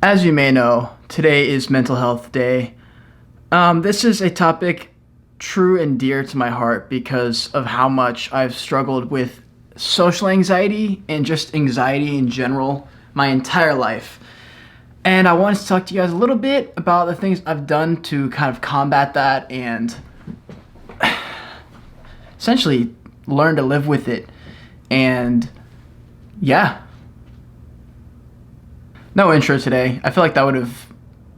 As you may know, today is Mental Health Day. This is a topic true and dear to my heart because of how much I've struggled with social anxiety and just anxiety in general my entire life. And I wanted to talk to you guys a little bit about the things I've done to kind of combat that and essentially learn to live with it. And yeah. No intro today. I feel like that would have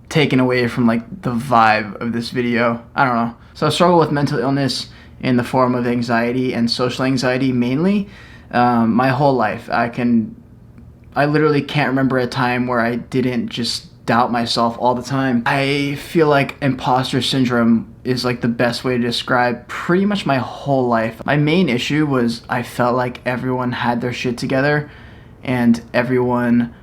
taken away from like the vibe of this video. I don't know. So I struggle with mental illness in the form of anxiety and social anxiety mainly my whole life. I literally can't remember a time where I didn't just doubt myself all the time. I feel like imposter syndrome is like the best way to describe pretty much my whole life. My main issue was I felt like everyone had their shit together and everyone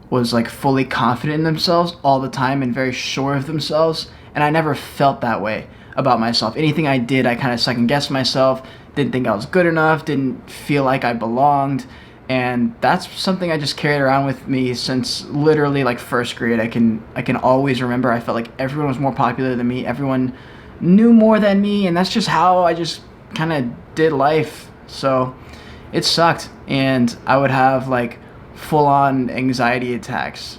was like fully confident in themselves all the time and very sure of themselves, and I never felt that way about myself. Anything I did, I kind of second guessed myself, didn't think I was good enough, didn't feel like I belonged, and that's something I just carried around with me since literally like first grade. I can always remember I felt like everyone was more popular than me, everyone knew more than me, and that's just how I just kind of did life. So it sucked, and I would have like full-on anxiety attacks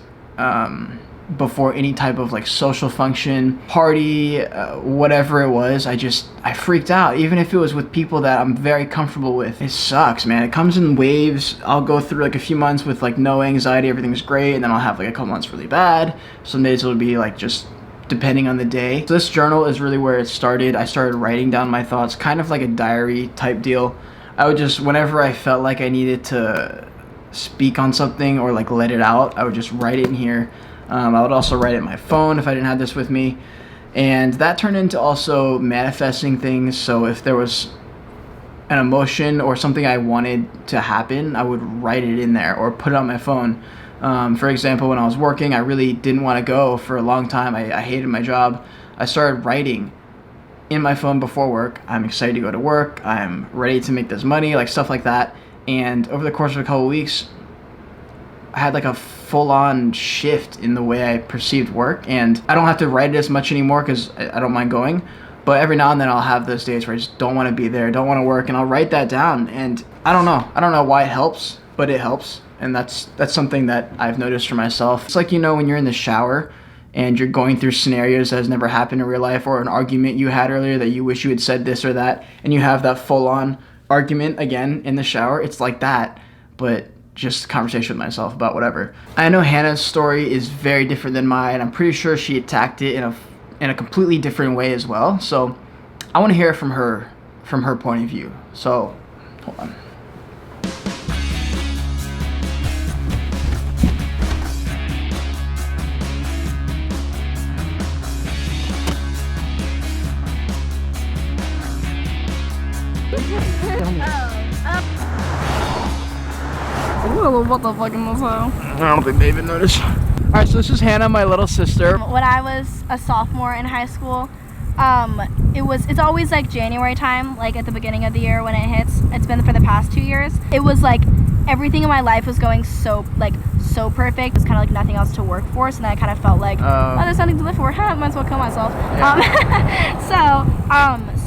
before any type of like social function, party, whatever it was. I freaked out, even if it was with people that I'm very comfortable with. It sucks, man. It comes in waves. I'll go through like a few months with like no anxiety, everything's great, and then I'll have like a couple months really bad. Some days it'll be like just depending on the day. So this journal is really where it started. I started writing down my thoughts, kind of like a diary type deal. I would just, whenever I felt like I needed to speak on something or like let it out, I would just write it in here. I would also write it in my phone if I didn't have this with me, and that turned into also manifesting things. So if there was an emotion or something I wanted to happen, I would write it in there or put it on my phone. For example, when I was working, I really didn't want to go for a long time. I hated my job. I started writing in my phone before work, I'm excited to go to work, I'm ready to make this money, like stuff like that. And over the course of a couple of weeks, I had like a full-on shift in the way I perceived work, and I don't have to write it as much anymore because I don't mind going, but every now and then I'll have those days where I just don't want to be there, don't want to work, and I'll write that down. And I don't know why it helps, but it helps, and that's something that I've noticed for myself. It's like, you know, when you're in the shower and you're going through scenarios that has never happened in real life, or an argument you had earlier that you wish you had said this or that, and you have that full-on argument again in the shower. It's like that, but just a conversation with myself about whatever. I know Hannah's story is very different than mine. I'm pretty sure she attacked it in a completely different way as well. So I want to hear it from her point of view. So hold on. What the fuck in this hell? I don't think they even noticed. Alright, so this is Hannah, my little sister. When I was a sophomore in high school, it's always like January time, like at the beginning of the year when it hits. It's been for the past 2 years. It was like everything in my life was going so perfect. It was kind of like nothing else to work for, so then I kind of felt like, oh, there's nothing to live for. Might as well kill myself. Yeah.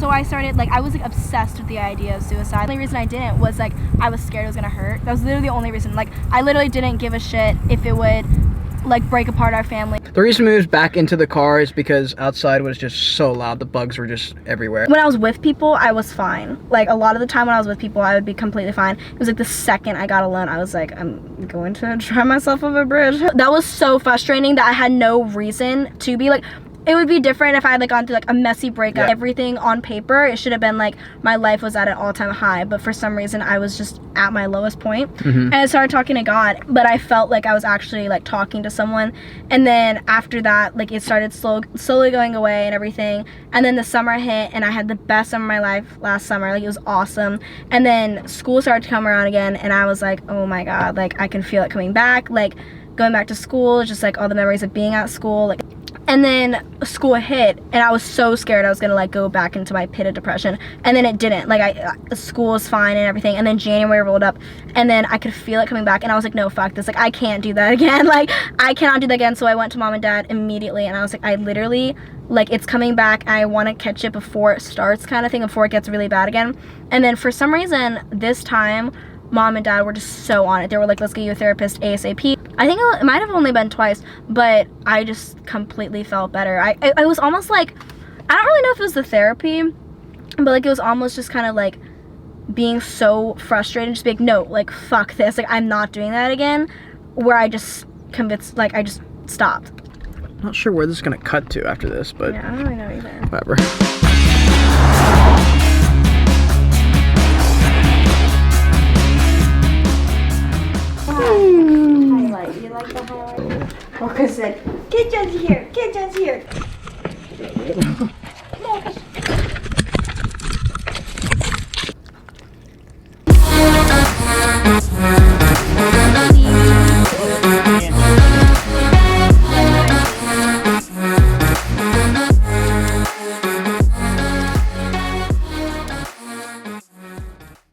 So I started, like, I was like obsessed with the idea of suicide. The only reason I didn't was like I was scared it was gonna hurt. That was literally the only reason. Like, I literally didn't give a shit if it would like break apart our family. The reason we moved back into the car is because outside was just so loud. The bugs were just everywhere. When I was with people, I was fine. Like, a lot of the time when I was with people, I would be completely fine. It was like the second I got alone, I was like, I'm going to try myself off a bridge. That was so frustrating that I had no reason to be like, it would be different if I had like gone through like a messy breakup. Yeah. Everything on paper, it should have been like my life was at an all-time high, but for some reason I was just at my lowest point. And I started talking to God, but I felt like I was actually like talking to someone. And then after that, like, it started slowly going away and everything. And then the summer hit, and I had the best summer of my life last summer. Like, it was awesome. And then school started to come around again, and I was like, oh my God, like, I can feel it coming back. Like, going back to school, just like all the memories of being at school, like. And then school hit, and I was so scared I was gonna like go back into my pit of depression. And then it didn't. Like school was fine and everything. And then January rolled up, and then I could feel it coming back, and I was like, no, fuck this. Like I can't do that again. Like I cannot do that again. So I went to mom and dad immediately, and I was like, I literally, like, it's coming back, and I want to catch it before it starts, kind of thing, before it gets really bad again. And then for some reason this time, mom and dad were just so on it. They were like, let's get you a therapist ASAP. I think it might have only been twice, but I just completely felt better. I was almost like, I don't really know if it was the therapy, but like it was almost just kind of like being so frustrated, just be like, no, like fuck this, like I'm not doing that again, where I just convinced, like I just stopped. Not sure where this is gonna cut to after this, but yeah, I don't really know either. Whatever. Highlight. You like the highlight? Mocha said, "Kitchen's here. Kitchen's here."